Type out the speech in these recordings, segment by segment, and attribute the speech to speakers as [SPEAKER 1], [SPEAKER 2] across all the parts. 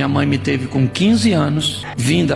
[SPEAKER 1] mãe me teve com 15 anos,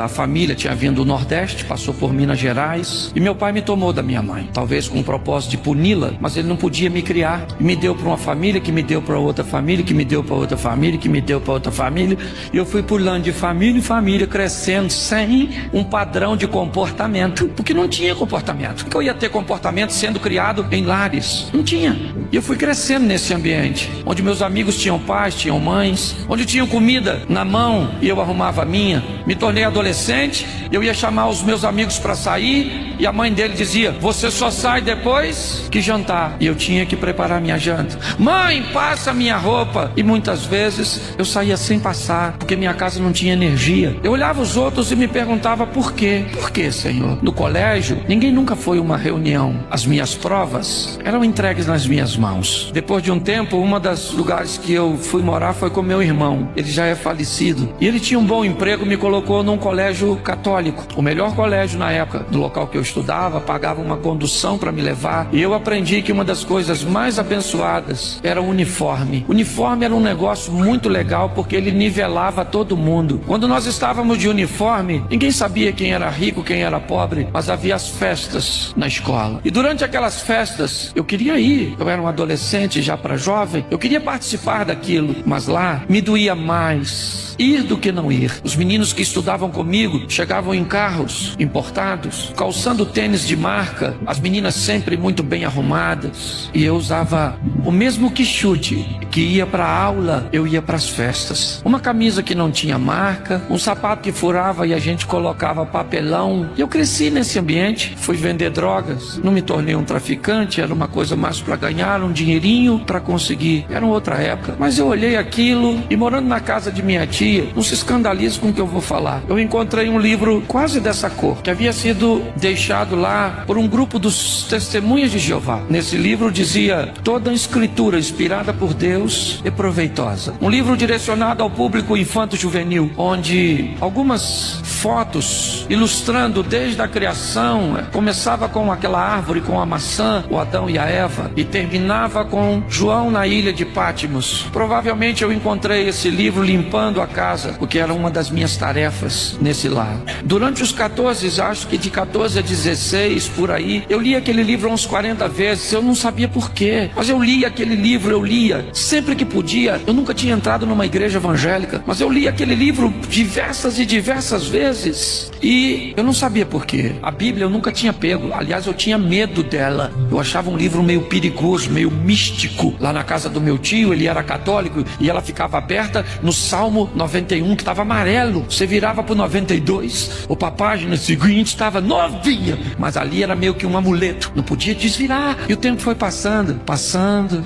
[SPEAKER 1] a família tinha vindo do Nordeste, passou por Minas Gerais, e meu pai me tomou da minha mãe, talvez com o propósito de puni-la, mas ele não podia me criar, e me deu para uma família, que me deu para outra família, que me deu para outra família, que me deu para outra família, e eu fui pulando de família em família, crescendo sem um padrão de comportamento, porque não tinha comportamento. Porque eu ia ter comportamento sendo criado em lares? Não tinha. E eu fui crescendo nesse ambiente, onde meus amigos tinham pais, tinham mães, onde tinham comida na mão e eu arrumava a minha. Me tornei adolescente, eu ia chamar os meus amigos para sair e a mãe dele dizia: você só sai depois que jantar. E eu tinha que preparar minha janta. Mãe, passa minha roupa. E muitas vezes eu saía sem passar, porque minha casa não tinha energia. Eu olhava os outros e me perguntava por quê? Por quê, Senhor? No colégio, ninguém nunca foi uma reunião. As minhas provas eram entregues nas minhas mãos. Depois de um tempo, uma das lugares que eu fui morar foi com meu irmão. Ele já é falecido. E ele tinha um bom emprego, me colocou num colégio católico. O melhor colégio na época, do local que eu estudava, pagava uma condução para me levar. E eu aprendi que uma das coisas mais abençoadas era o uniforme. O uniforme era um negócio muito legal, porque ele nivelava todo mundo. Quando nós estávamos de uniforme, ninguém sabia quem era rico, quem era pobre, mas havia as festas na escola. E durante aquelas festas, eu queria ir. Eu era um adolescente, já para jovem. Eu queria participar daquilo, mas lá me doía mais ir do que não ir. Os meninos que estudavam comigo chegavam em carros importados, calçando tênis de marca, as meninas sempre muito bem arrumadas, e eu usava o mesmo quichute que ia para a aula, eu ia para as festas. Uma camisa que não tinha marca, um sapato que furava e a gente colocava papelão. Eu cresci nesse ambiente, fui vender drogas, não me tornei um traficante, era uma coisa mais para ganhar um dinheirinho para conseguir. Era uma outra época, mas eu olhei aquilo e, morando na casa de minha tia, não se escandalize com o que eu vou falar, eu encontrei um livro quase dessa cor, que havia sido deixado lá por um grupo dos Testemunhas de Jeová. Nesse livro dizia: toda a escritura inspirada por Deus é proveitosa. Um livro direcionado ao público infanto-juvenil, onde algumas fotos ilustrando desde a criação, começava com aquela árvore com a maçã, o Adão e a Eva, e terminava com João na ilha de Pátimos. Provavelmente eu encontrei esse livro limpando a casa, porque era uma das minhas tarefas nesse lar. Durante os 14, acho que de 14 a 16, por aí, eu li aquele livro uns 40 vezes, eu não sabia por quê, mas eu li aquele livro, eu lia sempre que podia. Eu nunca tinha entrado numa igreja evangélica, mas eu li aquele livro diversas e diversas vezes, e eu não sabia por quê. A Bíblia eu nunca tinha pego, aliás eu tinha medo dela, eu achava um livro meio perigoso, meio místico. Lá na casa do meu tio, ele era católico, e ela ficava aberta no Salmo 91, que estava amarelo. Você virava para o 92, ou para a página seguinte estava novinha, mas ali era meio que um amuleto, não podia desvirar. E o tempo foi passando,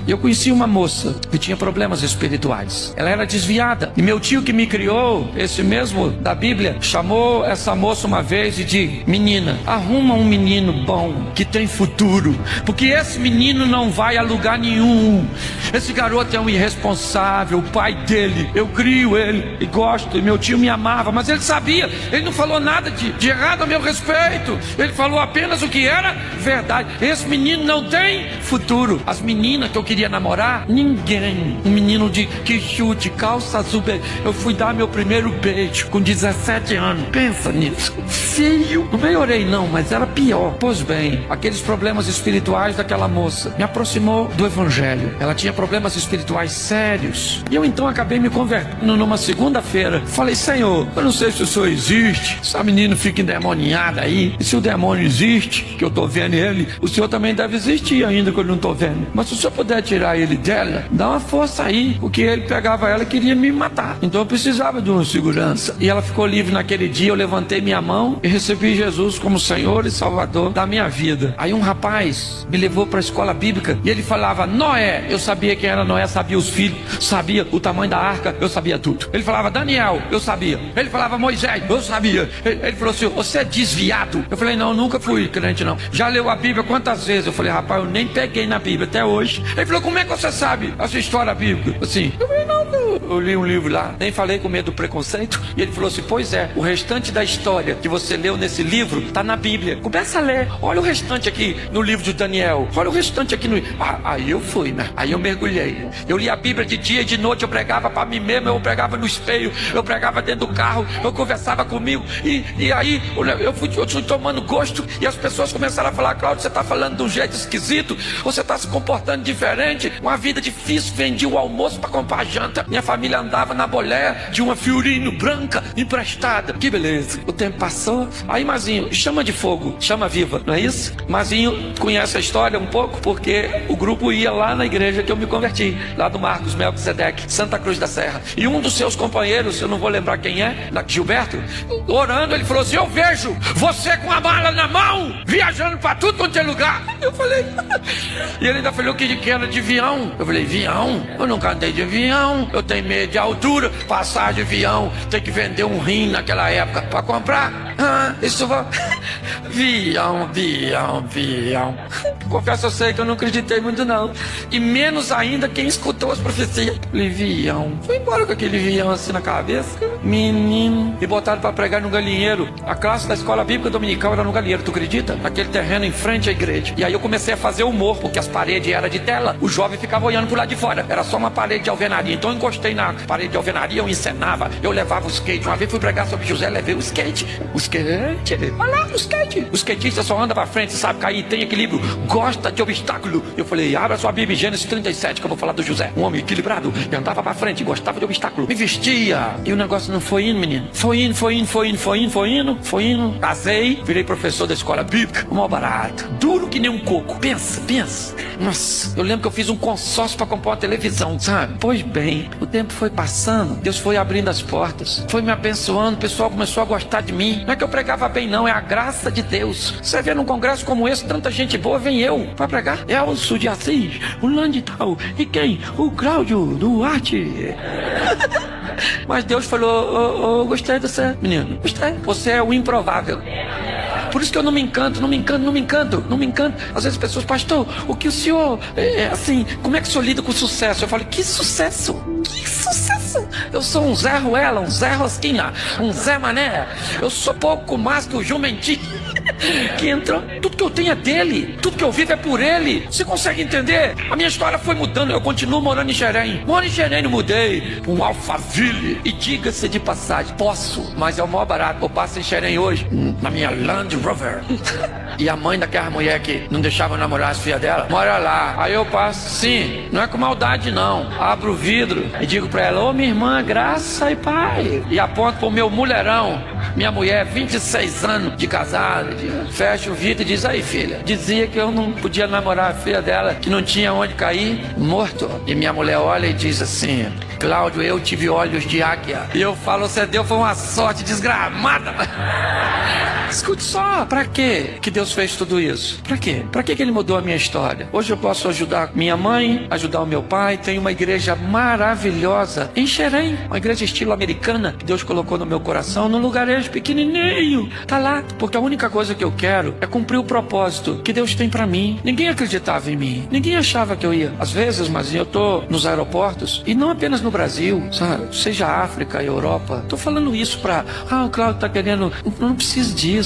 [SPEAKER 1] e eu conheci uma moça que tinha problemas espirituais. Ela era desviada, e meu tio que me criou, esse mesmo da Bíblia, chamou essa moça uma vez e disse: menina, arruma um menino bom, que tem futuro, porque esse menino não vai a lugar nenhum. Esse garoto é um irresponsável, o pai dele, eu crio ele e gosto, e meu tio me amava, mas ele sabia, ele não falou nada de errado a meu respeito, ele falou apenas o que era verdade. Esse menino não tem futuro. As meninas que eu queria namorar, ninguém. Um menino de quichute, calça azul, eu fui dar meu primeiro beijo com 17 anos, pensa nisso, feio. Não melhorei não, mas era pior. Pois bem, aqueles problemas espirituais daquela moça me aproximou do evangelho. Ela tinha problemas espirituais sérios, e eu então acabei me convertendo numa segunda-feira. Falei: Senhor, eu não sei se o Senhor existe, essa menina fica endemoniada aí, e se o demônio existe, que eu tô vendo ele, o Senhor também deve existir ainda, que eu não tô vendo. Mas se o Senhor puder tirar ele dela, dá uma força aí, porque ele pegava ela e queria me matar, então eu precisava de uma segurança. E ela ficou livre naquele dia. Eu levantei minha mão e recebi Jesus como Senhor e Salvador da minha vida. Aí um rapaz me levou para a escola bíblica, e ele falava Noé. Eu sabia quem era Noé, sabia os filhos, sabia o tamanho da arca, eu sabia tudo. Ele falava Daniel, eu sabia. Ele falava Moisés, eu sabia. Ele falou assim: você é desviado. Eu falei: não, nunca fui crente não. Já leu a Bíblia quantas vezes? Eu falei: rapaz, eu nem peguei na Bíblia até hoje. Ele falou: como é que você sabe essa história bíblica? Assim, eu falei: não, eu li um livro lá, nem falei com medo do preconceito. E ele falou assim, pois é, o restante da história que você leu nesse livro está na Bíblia. Começa a ler, olha o restante aqui no livro de Daniel, olha o restante aqui no... Aí eu fui, né? Aí eu mergulhei. Eu li a Bíblia de dia e de noite, eu pregava para mim mesmo, eu pregava no espelho, eu pregava dentro do carro, eu conversava comigo. E aí eu fui tomando gosto e as pessoas começaram a falar, Cláudio, você está falando de um jeito esquisito, você está se comportando diferente, uma vida difícil, vendi o almoço para comprar janta, minha família andava na boleia de uma Fiorino branca emprestada. Que beleza. O tempo passou, aí Mazinho, chama de fogo, chama viva, não é isso? Mazinho conhece a história um pouco, porque o grupo ia lá na igreja que eu me converti, lá do Marcos Melquisedeque, Santa Cruz da Serra, e um dos seus companheiros, eu não vou lembrar quem é, Gilberto, orando, ele falou assim, eu vejo você com a mala na mão, viajando para tudo quanto é lugar. Eu falei, e ele ainda falou que era de avião. Eu falei, avião? Eu nunca andei de avião, eu tenho medo de altura, passar de avião, tem que vender um rim naquela época para comprar. Isso vai... Avião. Confesso, eu sei que eu não acreditei muito não, e menos ainda quem escutou as profecias. Falei, avião. Fui embora com aquele avião assim na cabeça, menino, e botaram para pregar no galinheiro. A classe da escola bíblica dominical era no galinheiro, tu acredita? Naquele terreno em frente à igreja. E aí eu comecei a fazer humor, porque as paredes eram de tela, o jovem ficava olhando pro lado de fora, era só uma parede de alvenaria. Então eu encostei na parede de alvenaria, eu encenava, eu levava o skate. Uma vez fui pregar sobre José, levei o skate. Olha lá, o skate. O skatista só anda pra frente, sabe cair, tem equilíbrio, gosta de obstáculo. Eu falei, abra sua Bíblia, Gênesis 37, que eu vou falar do José. Um homem equilibrado, e andava pra frente, gostava de obstáculo, me vestia. E o negócio não foi indo, menino. Foi indo. Casei, virei professor da escola bíblica, o maior barato, duro que nem um coco. Pensa. Nossa, eu lembro que eu fiz um consórcio pra comprar uma televisão, sabe? Pois bem, o tempo foi passando, Deus foi abrindo as portas, foi me abençoando, o pessoal começou a gostar de mim. Não é que eu pregava bem não, é a graça de Deus. Você vê num congresso como esse, tanta gente boa, vem eu pra pregar. Elcio de Assis, o Landital, e quem? O Cláudio Duarte. Mas Deus falou, gostei de você, menino, gostei. Você é o improvável. Por isso que eu não me encanto. Às vezes as pessoas, pastor, o que o senhor, assim, como é que o senhor lida com sucesso? Eu falo, que sucesso? Eu sou um Zé Ruela, um Zé Rosquinha, um Zé Mané. Eu sou pouco mais que o Jumentinho que entrou. Tudo que eu tenho é dele, tudo que eu vivo é por ele. Você consegue entender? A minha história foi mudando, eu continuo morando em Xerém. Moro em Xerém, não mudei, um Alphaville. E diga-se de passagem, posso, mas é o maior barato. Eu passo em Xerém hoje, na minha Land Rover. E a mãe daquela mulher que não deixava eu namorar as filhas dela, mora lá. Aí eu passo, sim, não é com maldade não. Abro o vidro e digo pra ela, ô minha irmã, graça e pai. E aponto pro meu mulherão, minha mulher, 26 anos de casada. Fecha o vidro e diz, aí filha, dizia que eu não podia namorar a filha dela, que não tinha onde cair, morto. E minha mulher olha e diz assim, Cláudio, eu tive olhos de águia. E eu falo, você deu, foi uma sorte desgramada. Escute só, pra quê que Deus fez tudo isso? Pra quê? Pra que ele mudou a minha história? Hoje eu posso ajudar minha mãe, ajudar o meu pai. Tem uma igreja maravilhosa em Xerém, uma igreja estilo americana que Deus colocou no meu coração, num lugarejo pequenininho. Tá lá, porque a única coisa que eu quero é cumprir o propósito que Deus tem pra mim. Ninguém acreditava em mim, ninguém achava que eu ia. Às vezes, mas eu tô nos aeroportos, e não apenas no Brasil, sabe? Seja África, Europa. Tô falando isso pra, o Cláudio tá querendo, não precisa disso.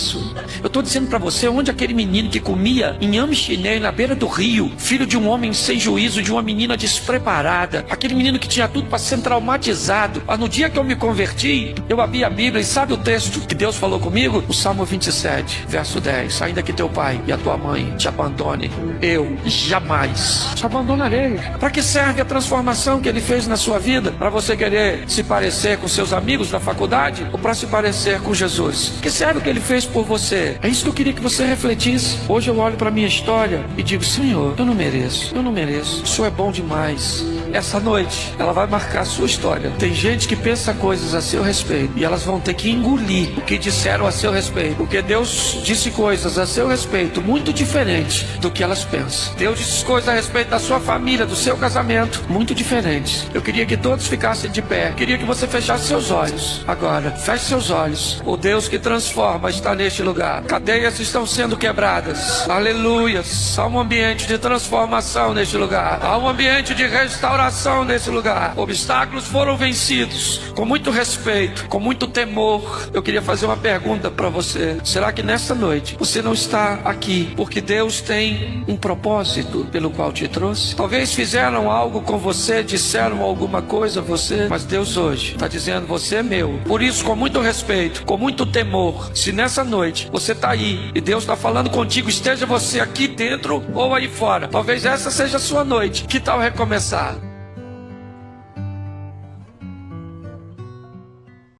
[SPEAKER 1] Eu tô dizendo pra você, onde aquele menino que comia inhame chinês na beira do rio, filho de um homem sem juízo, de uma menina despreparada, aquele menino que tinha tudo pra ser traumatizado. Mas no dia que eu me converti, eu abri a Bíblia e sabe o texto que Deus falou comigo? O Salmo 27, verso 10, ainda que teu pai e a tua mãe te abandone, eu jamais te abandonarei. Pra que serve a transformação que ele fez na sua vida? Pra você querer se parecer com seus amigos da faculdade ou pra se parecer com Jesus? Que serve o que ele fez por você? É isso que eu queria que você refletisse. Hoje eu olho para minha história e digo, Senhor, eu não mereço, o Senhor é bom demais. Essa noite, ela vai marcar a sua história. Tem gente que pensa coisas a seu respeito e elas vão ter que engolir o que disseram a seu respeito, porque Deus disse coisas a seu respeito muito diferentes do que elas pensam. Deus disse coisas a respeito da sua família, do seu casamento, muito diferentes. Eu queria que todos ficassem de pé. Queria que você fechasse seus olhos. Agora, feche seus olhos. O Deus que transforma está neste lugar. Cadeias estão sendo quebradas. Aleluia. Há um ambiente de transformação neste lugar. Há um ambiente de restauração oração nesse lugar. Obstáculos foram vencidos. Com muito respeito, com muito temor, eu queria fazer uma pergunta para você. Será que nessa noite você não está aqui porque Deus tem um propósito pelo qual te trouxe? Talvez fizeram algo com você, disseram alguma coisa a você, mas Deus hoje está dizendo: você é meu. Por isso, com muito respeito, com muito temor, se nessa noite você está aí e Deus está falando contigo, esteja você aqui dentro ou aí fora, talvez essa seja a sua noite. Que tal recomeçar?